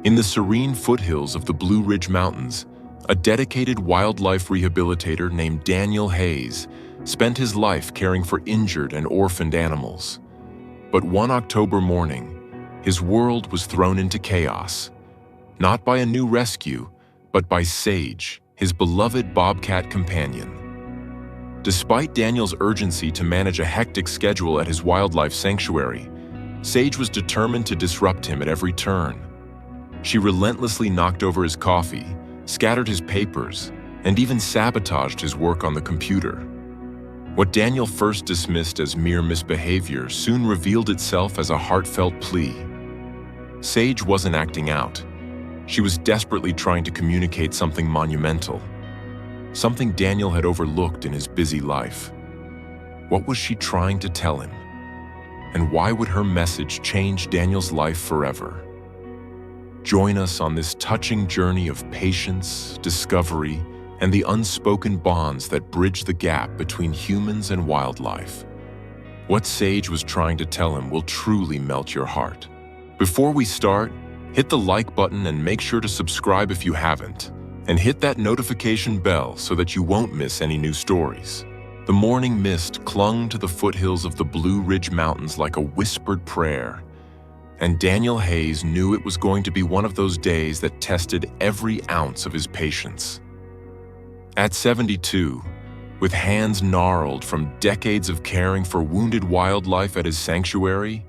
In the serene foothills of the Blue Ridge Mountains, a dedicated wildlife rehabilitator named Daniel Hayes spent his life caring for injured and orphaned animals. But one October morning, his world was thrown into chaos, not by a new rescue, but by Sage, his beloved Bobcat companion. Despite Daniel's urgency to manage a hectic schedule at his wildlife sanctuary, Sage was determined to disrupt him at every turn. She relentlessly knocked over his coffee, scattered his papers, and even sabotaged his work on the computer. What Daniel first dismissed as mere misbehavior soon revealed itself as a heartfelt plea. Sage wasn't acting out. She was desperately trying to communicate something monumental, something Daniel had overlooked in his busy life. What was she trying to tell him? And why would her message change Daniel's life forever? Join us on this touching journey of patience, discovery, and the unspoken bonds that bridge the gap between humans and wildlife. What Sage was trying to tell him will truly melt your heart. Before we start, hit the like button and make sure to subscribe if you haven't, and hit that notification bell so that you won't miss any new stories. The morning mist clung to the foothills of the Blue Ridge Mountains like a whispered prayer, and Daniel Hayes knew it was going to be one of those days that tested every ounce of his patience. At 72, with hands gnarled from decades of caring for wounded wildlife at his sanctuary,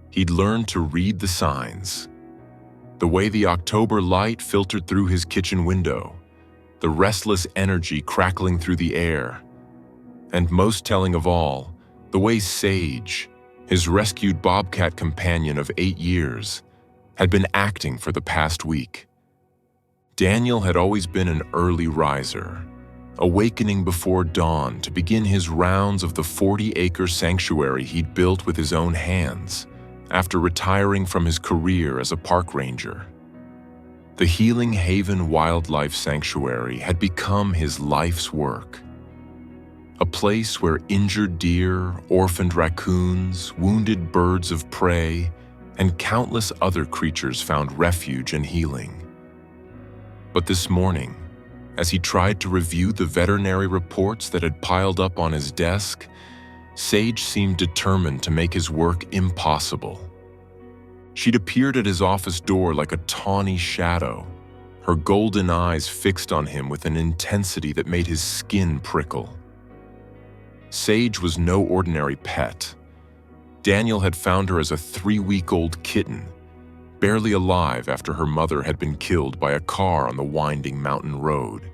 he'd learned to read the signs. The way the October light filtered through his kitchen window, the restless energy crackling through the air, and most telling of all, the way Sage, his rescued Bobcat companion of 8 years, had been acting for the past week. Daniel had always been an early riser, awakening before dawn to begin his rounds of the 40-acre sanctuary he'd built with his own hands after retiring from his career as a park ranger. The Healing Haven Wildlife Sanctuary had become his life's work. A place where injured deer, orphaned raccoons, wounded birds of prey, and countless other creatures found refuge and healing. But this morning, as he tried to review the veterinary reports that had piled up on his desk, Sage seemed determined to make his work impossible. She'd appeared at his office door like a tawny shadow, her golden eyes fixed on him with an intensity that made his skin prickle. Sage was no ordinary pet. Daniel had found her as a 3-week-old kitten, barely alive after her mother had been killed by a car on the winding mountain road.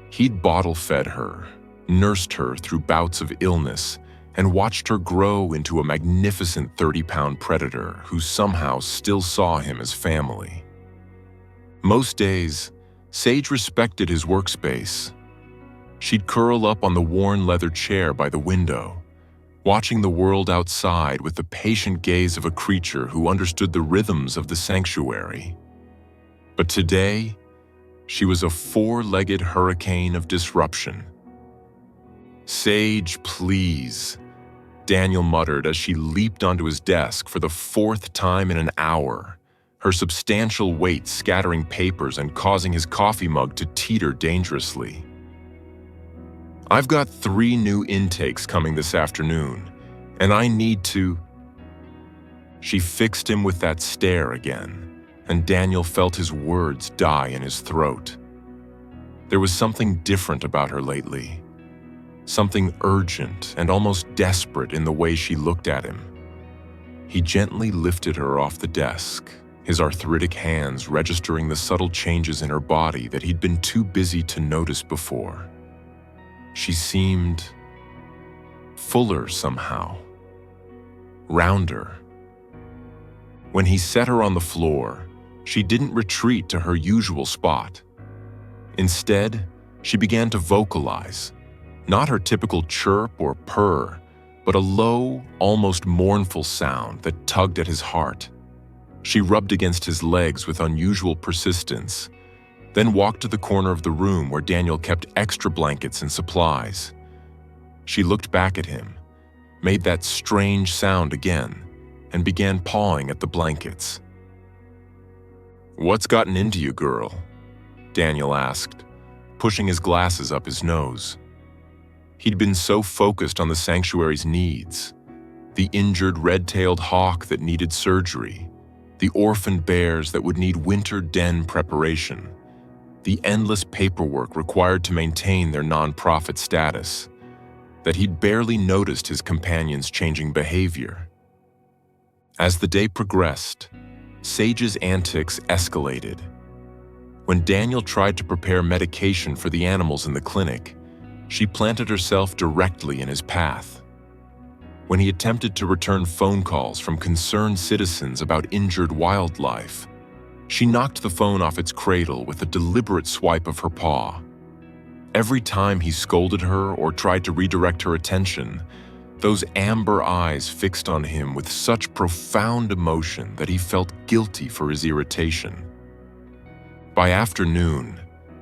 He'd bottle-fed her, nursed her through bouts of illness, and watched her grow into a magnificent 30-pound predator who somehow still saw him as family. Most days, Sage respected his workspace. She'd curl up on the worn leather chair by the window, watching the world outside with the patient gaze of a creature who understood the rhythms of the sanctuary. But today, she was a 4-legged hurricane of disruption. "Sage, please," Daniel muttered as she leaped onto his desk for the 4th time in an hour, her substantial weight scattering papers and causing his coffee mug to teeter dangerously. "I've got 3 new intakes coming this afternoon, and I need to—" She fixed him with that stare again, and Daniel felt his words die in his throat. There was something different about her lately, something urgent and almost desperate in the way she looked at him. He gently lifted her off the desk, his arthritic hands registering the subtle changes in her body that he'd been too busy to notice before. She seemed fuller somehow, rounder. When he set her on the floor, she didn't retreat to her usual spot. Instead, she began to vocalize, not her typical chirp or purr, but a low, almost mournful sound that tugged at his heart. She rubbed against his legs with unusual persistence, then walked to the corner of the room where Daniel kept extra blankets and supplies. She looked back at him, made that strange sound again, and began pawing at the blankets. "What's gotten into you, girl?" Daniel asked, pushing his glasses up his nose. He'd been so focused on the sanctuary's needs, the injured red-tailed hawk that needed surgery, the orphaned bears that would need winter den preparation, the endless paperwork required to maintain their nonprofit status, that he'd barely noticed his companion's changing behavior. As the day progressed, Sage's antics escalated. When Daniel tried to prepare medication for the animals in the clinic, she planted herself directly in his path. When he attempted to return phone calls from concerned citizens about injured wildlife, she knocked the phone off its cradle with a deliberate swipe of her paw. Every time he scolded her or tried to redirect her attention, those amber eyes fixed on him with such profound emotion that he felt guilty for his irritation. By afternoon,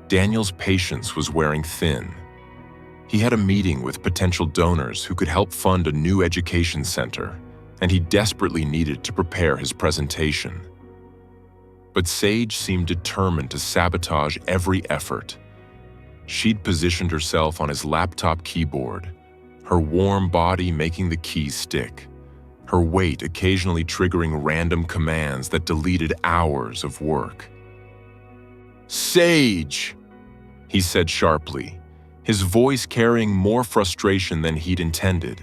Daniel's patience was wearing thin. He had a meeting with potential donors who could help fund a new education center, and he desperately needed to prepare his presentation. But Sage seemed determined to sabotage every effort. She'd positioned herself on his laptop keyboard, her warm body making the keys stick, her weight occasionally triggering random commands that deleted hours of work. "Sage!" he said sharply, his voice carrying more frustration than he'd intended.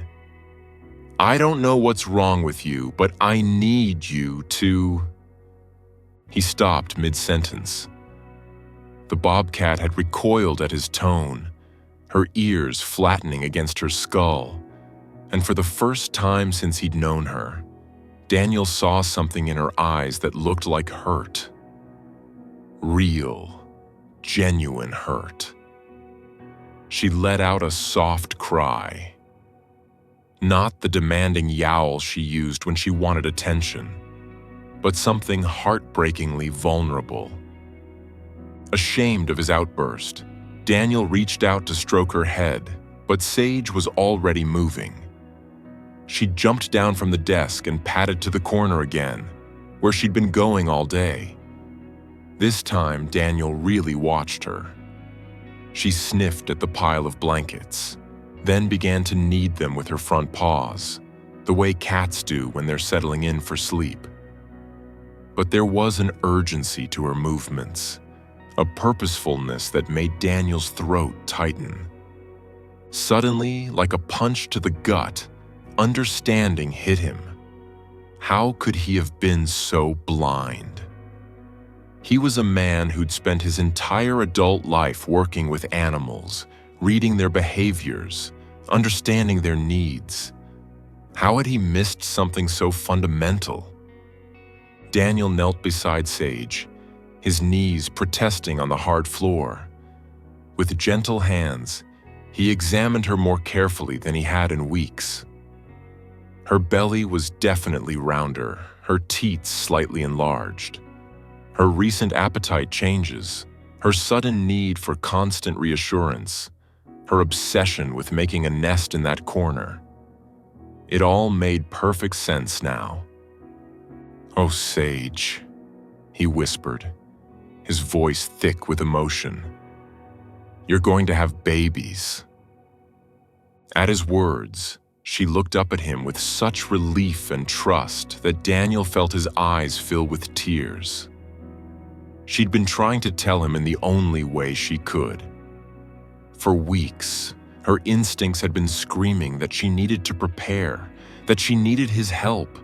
"I don't know what's wrong with you, but I need you to..." He stopped mid-sentence. The Bobcat had recoiled at his tone, her ears flattening against her skull, and for the first time since he'd known her, Daniel saw something in her eyes that looked like hurt. Real, genuine hurt. She let out a soft cry. Not the demanding yowl she used when she wanted attention, but something heartbreakingly vulnerable. Ashamed of his outburst, Daniel reached out to stroke her head, but Sage was already moving. She jumped down from the desk and padded to the corner again, where she'd been going all day. This time, Daniel really watched her. She sniffed at the pile of blankets, then began to knead them with her front paws, the way cats do when they're settling in for sleep. But there was an urgency to her movements, a purposefulness that made Daniel's throat tighten. Suddenly, like a punch to the gut, understanding hit him. How could he have been so blind? He was a man who'd spent his entire adult life working with animals, reading their behaviors, understanding their needs. How had he missed something so fundamental? Daniel knelt beside Sage, his knees protesting on the hard floor. With gentle hands, he examined her more carefully than he had in weeks. Her belly was definitely rounder, her teats slightly enlarged. Her recent appetite changes, her sudden need for constant reassurance, her obsession with making a nest in that corner. It all made perfect sense now. "Oh, Sage," he whispered, his voice thick with emotion. "You're going to have babies." At his words, she looked up at him with such relief and trust that Daniel felt his eyes fill with tears. She'd been trying to tell him in the only way she could. For weeks, her instincts had been screaming that she needed to prepare, that she needed his help,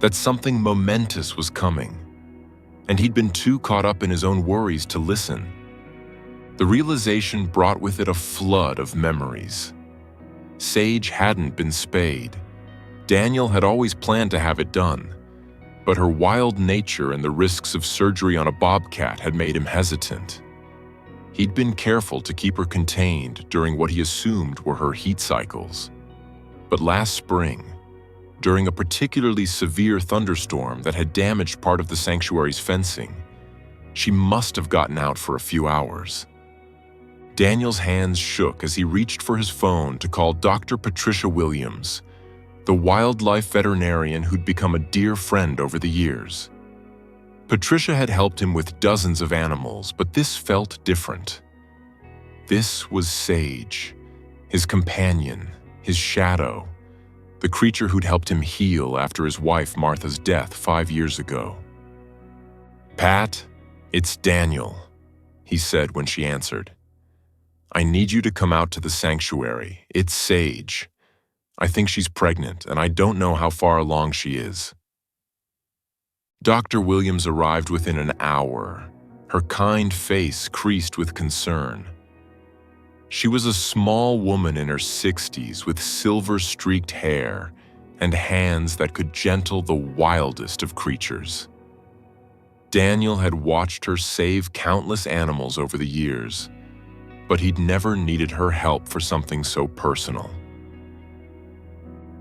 that something momentous was coming. And he'd been too caught up in his own worries to listen. The realization brought with it a flood of memories. Sage hadn't been spayed. Daniel had always planned to have it done, but her wild nature and the risks of surgery on a bobcat had made him hesitant. He'd been careful to keep her contained during what he assumed were her heat cycles. But last spring, during a particularly severe thunderstorm that had damaged part of the sanctuary's fencing, she must have gotten out for a few hours. Daniel's hands shook as he reached for his phone to call Dr. Patricia Williams, the wildlife veterinarian who'd become a dear friend over the years. Patricia had helped him with dozens of animals, but this felt different. This was Sage, his companion, his shadow, the creature who'd helped him heal after his wife Martha's death 5 years ago. "Pat, it's Daniel," he said when she answered. "I need you to come out to the sanctuary. It's Sage. I think she's pregnant, and I don't know how far along she is." Dr. Williams arrived within an hour, her kind face creased with concern. She was a small woman in her 60s with silver-streaked hair and hands that could gentle the wildest of creatures. Daniel had watched her save countless animals over the years, but he'd never needed her help for something so personal.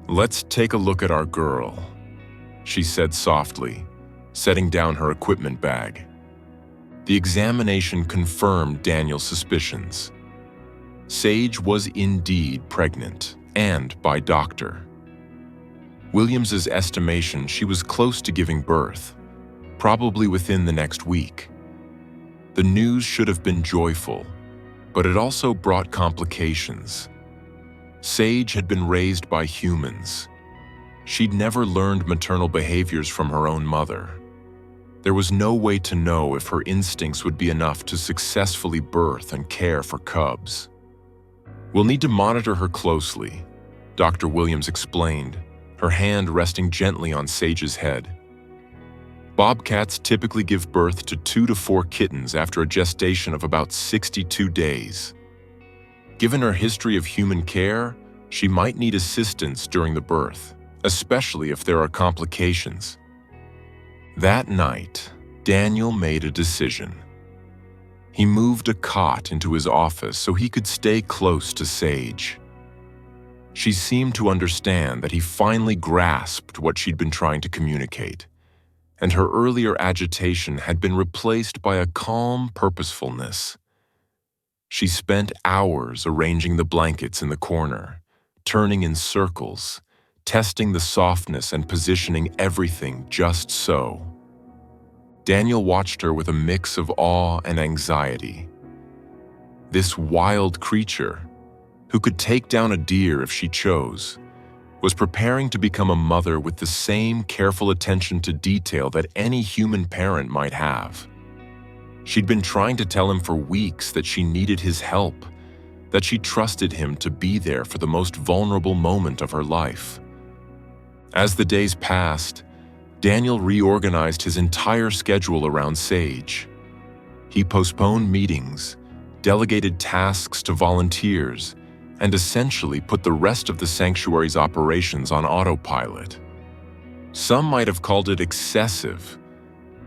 "Let's take a look at our girl," she said softly, setting down her equipment bag. The examination confirmed Daniel's suspicions. Sage was indeed pregnant, and by doctor. Williams's estimation, she was close to giving birth, probably within the next week. The news should have been joyful, but it also brought complications. Sage had been raised by humans. She'd never learned maternal behaviors from her own mother. There was no way to know if her instincts would be enough to successfully birth and care for cubs. "We'll need to monitor her closely," Dr. Williams explained, her hand resting gently on Sage's head. Bobcats typically give birth to 2 to 4 kittens after a gestation of about 62 days. Given her history of human care, she might need assistance during the birth, especially if there are complications. That night, Daniel made a decision. He moved a cot into his office so he could stay close to Sage. She seemed to understand that he finally grasped what she'd been trying to communicate, and her earlier agitation had been replaced by a calm purposefulness. She spent hours arranging the blankets in the corner, turning in circles, testing the softness and positioning everything just so. Daniel watched her with a mix of awe and anxiety. This wild creature, who could take down a deer if she chose, was preparing to become a mother with the same careful attention to detail that any human parent might have. She'd been trying to tell him for weeks that she needed his help, that she trusted him to be there for the most vulnerable moment of her life. As the days passed, Daniel reorganized his entire schedule around Sage. He postponed meetings, delegated tasks to volunteers, and essentially put the rest of the sanctuary's operations on autopilot. Some might have called it excessive,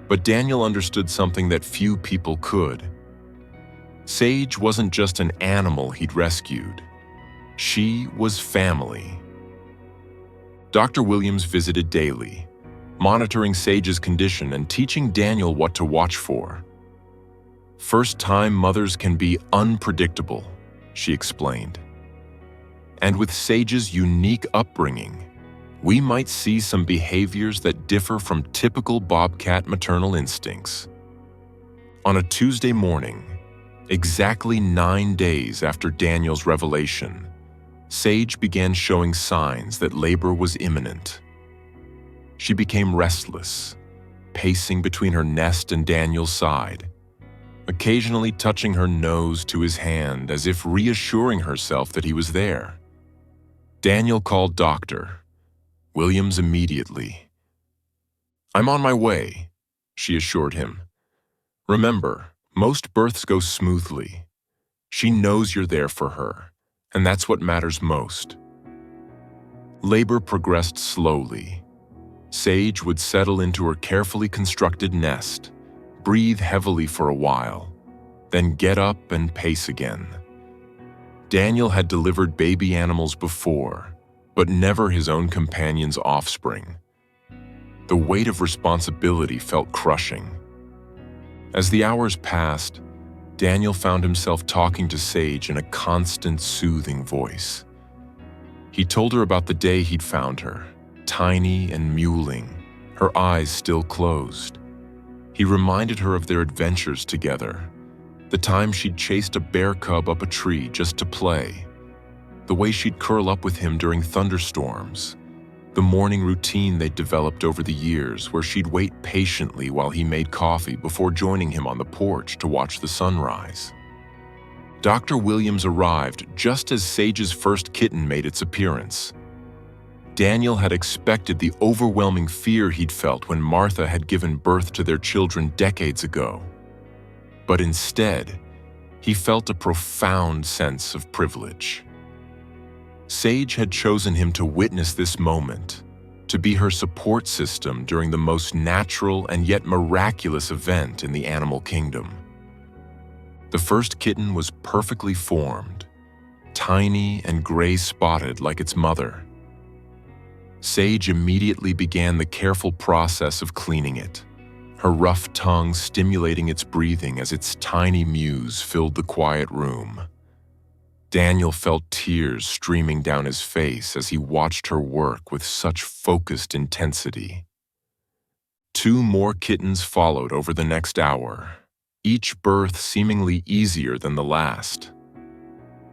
but Daniel understood something that few people could. Sage wasn't just an animal he'd rescued. She was family. Dr. Williams visited daily, monitoring Sage's condition and teaching Daniel what to watch for. "First-time mothers can be unpredictable," she explained. "And with Sage's unique upbringing, we might see some behaviors that differ from typical bobcat maternal instincts." On a Tuesday morning, exactly 9 days after Daniel's revelation, Sage began showing signs that labor was imminent. She became restless, pacing between her nest and Daniel's side, occasionally touching her nose to his hand as if reassuring herself that he was there. Daniel called Dr. Williams immediately. "I'm on my way," she assured him. "Remember, most births go smoothly. She knows you're there for her, and that's what matters most." Labor progressed slowly. Sage would settle into her carefully constructed nest, breathe heavily for a while, then get up and pace again. Daniel had delivered baby animals before, but never his own companion's offspring. The weight of responsibility felt crushing. As the hours passed, Daniel found himself talking to Sage in a constant, soothing voice. He told her about the day he'd found her, tiny and mewling, her eyes still closed. He reminded her of their adventures together, the time she'd chased a bear cub up a tree just to play, the way she'd curl up with him during thunderstorms, the morning routine they'd developed over the years where she'd wait patiently while he made coffee before joining him on the porch to watch the sunrise. Dr. Williams arrived just as Sage's first kitten made its appearance. Daniel had expected the overwhelming fear he'd felt when Martha had given birth to their children decades ago. But instead, he felt a profound sense of privilege. Sage had chosen him to witness this moment, to be her support system during the most natural and yet miraculous event in the animal kingdom. The first kitten was perfectly formed, tiny and gray-spotted like its mother. Sage immediately began the careful process of cleaning it, her rough tongue stimulating its breathing as its tiny mews filled the quiet room. Daniel felt tears streaming down his face as he watched her work with such focused intensity. 2 more kittens followed over the next hour, each birth seemingly easier than the last.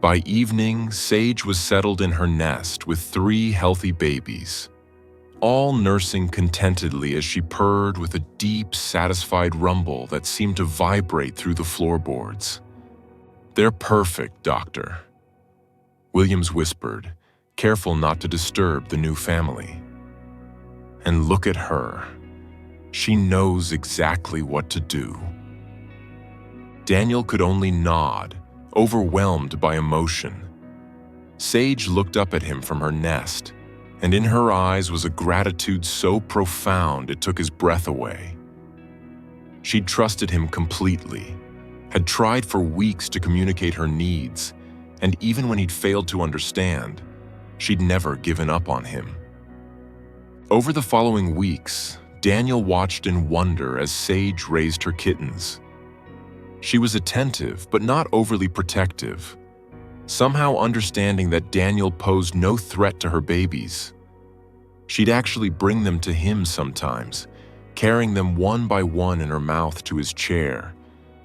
By evening, Sage was settled in her nest with 3 healthy babies, all nursing contentedly as she purred with a deep, satisfied rumble that seemed to vibrate through the floorboards. "They're perfect, Doctor," Williams whispered, careful not to disturb the new family. "And look at her. She knows exactly what to do." Daniel could only nod, overwhelmed by emotion. Sage looked up at him from her nest, and in her eyes was a gratitude so profound it took his breath away. She'd trusted him completely, had tried for weeks to communicate her needs, and even when he'd failed to understand, she'd never given up on him. Over the following weeks, Daniel watched in wonder as Sage raised her kittens. She was attentive, but not overly protective, somehow understanding that Daniel posed no threat to her babies. She'd actually bring them to him sometimes, carrying them one by one in her mouth to his chair,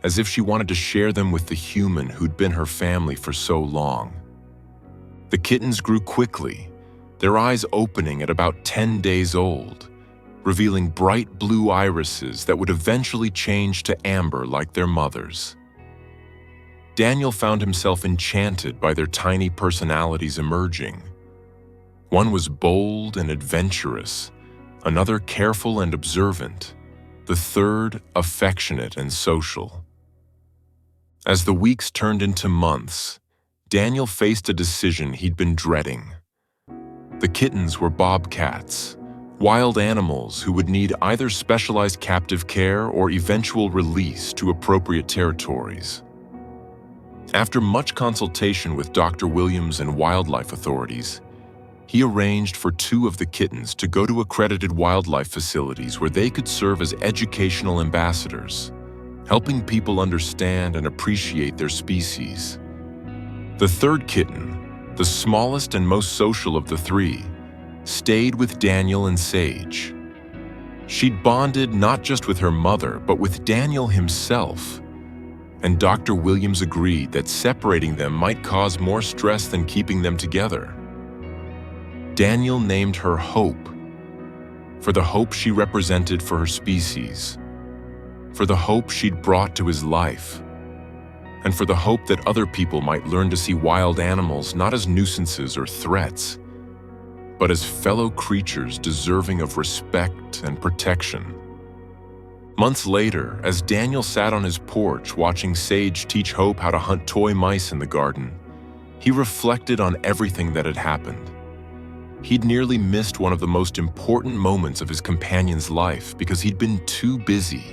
as if she wanted to share them with the human who'd been her family for so long. The kittens grew quickly, their eyes opening at about 10 days old, revealing bright blue irises that would eventually change to amber like their mothers. Daniel found himself enchanted by their tiny personalities emerging. One was bold and adventurous, another careful and observant, the third affectionate and social. As the weeks turned into months, Daniel faced a decision he'd been dreading. The kittens were bobcats, wild animals who would need either specialized captive care or eventual release to appropriate territories. After much consultation with Dr. Williams and wildlife authorities, he arranged for 2 of the kittens to go to accredited wildlife facilities where they could serve as educational ambassadors, helping people understand and appreciate their species. The third kitten, the smallest and most social of the 3, stayed with Daniel and Sage. She'd bonded not just with her mother, but with Daniel himself. And Dr. Williams agreed that separating them might cause more stress than keeping them together. Daniel named her Hope, for the hope she represented for her species, for the hope she'd brought to his life, and for the hope that other people might learn to see wild animals not as nuisances or threats, but as fellow creatures deserving of respect and protection. Months later, as Daniel sat on his porch watching Sage teach Hope how to hunt toy mice in the garden, he reflected on everything that had happened. He'd nearly missed one of the most important moments of his companion's life because he'd been too busy,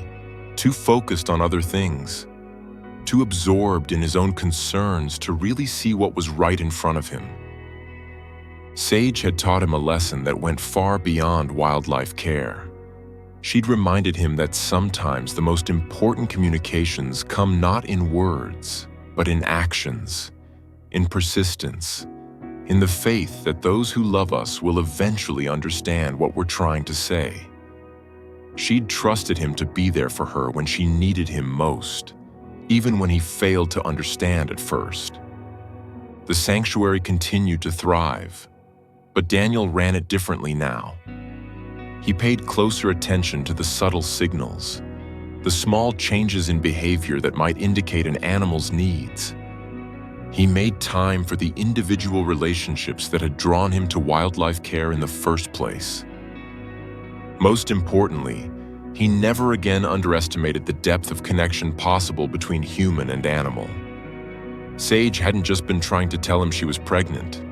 too focused on other things, too absorbed in his own concerns to really see what was right in front of him. Sage had taught him a lesson that went far beyond wildlife care. She'd reminded him that sometimes the most important communications come not in words, but in actions, in persistence, in the faith that those who love us will eventually understand what we're trying to say. She'd trusted him to be there for her when she needed him most, even when he failed to understand at first. The sanctuary continued to thrive, but Daniel ran it differently now. He paid closer attention to the subtle signals, the small changes in behavior that might indicate an animal's needs. He made time for the individual relationships that had drawn him to wildlife care in the first place. Most importantly, he never again underestimated the depth of connection possible between human and animal. Sage hadn't just been trying to tell him she was pregnant.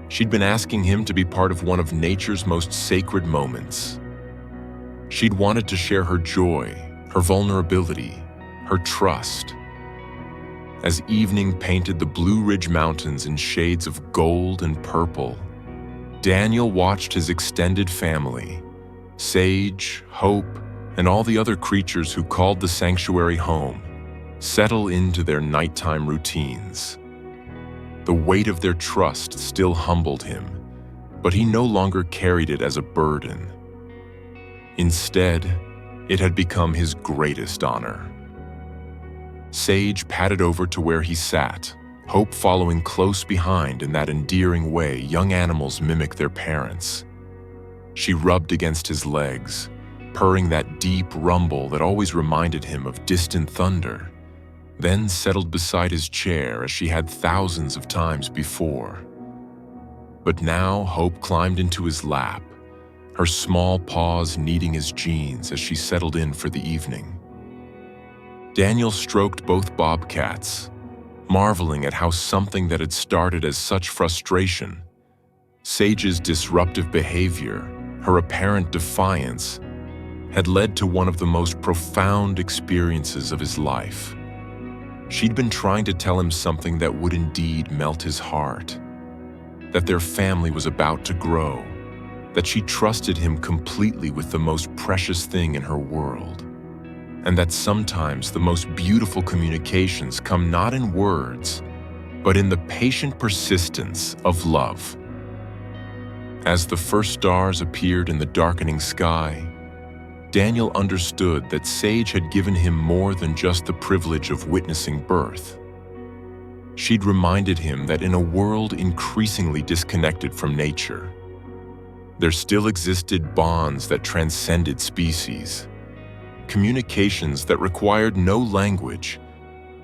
She'd been asking him to be part of one of nature's most sacred moments. She'd wanted to share her joy, her vulnerability, her trust. As evening painted the Blue Ridge Mountains in shades of gold and purple, Daniel watched his extended family, Sage, Hope, and all the other creatures who called the sanctuary home, settle into their nighttime routines. The weight of their trust still humbled him, but he no longer carried it as a burden. Instead, it had become his greatest honor. Sage padded over to where he sat, Hope following close behind in that endearing way young animals mimic their parents. She rubbed against his legs, purring that deep rumble that always reminded him of distant thunder, then settled beside his chair as she had thousands of times before. But now Hope climbed into his lap, her small paws kneading his jeans as she settled in for the evening. Daniel stroked both bobcats, marveling at how something that had started as such frustration, Sage's disruptive behavior, her apparent defiance, had led to one of the most profound experiences of his life. She'd been trying to tell him something that would indeed melt his heart, that their family was about to grow, that she trusted him completely with the most precious thing in her world, and that sometimes the most beautiful communications come not in words, but in the patient persistence of love. As the first stars appeared in the darkening sky, Daniel understood that Sage had given him more than just the privilege of witnessing birth. She'd reminded him that in a world increasingly disconnected from nature, there still existed bonds that transcended species, communications that required no language,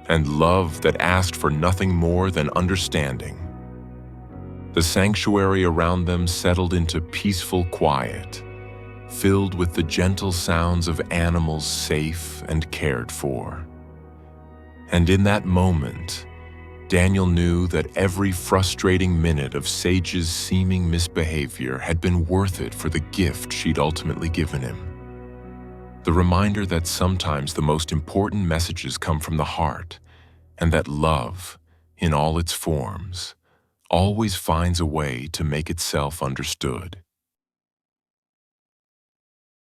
and love that asked for nothing more than understanding. The sanctuary around them settled into peaceful quiet, filled with the gentle sounds of animals safe and cared for. And in that moment, Daniel knew that every frustrating minute of Sage's seeming misbehavior had been worth it for the gift she'd ultimately given him. The reminder that sometimes the most important messages come from the heart, and that love, in all its forms, always finds a way to make itself understood.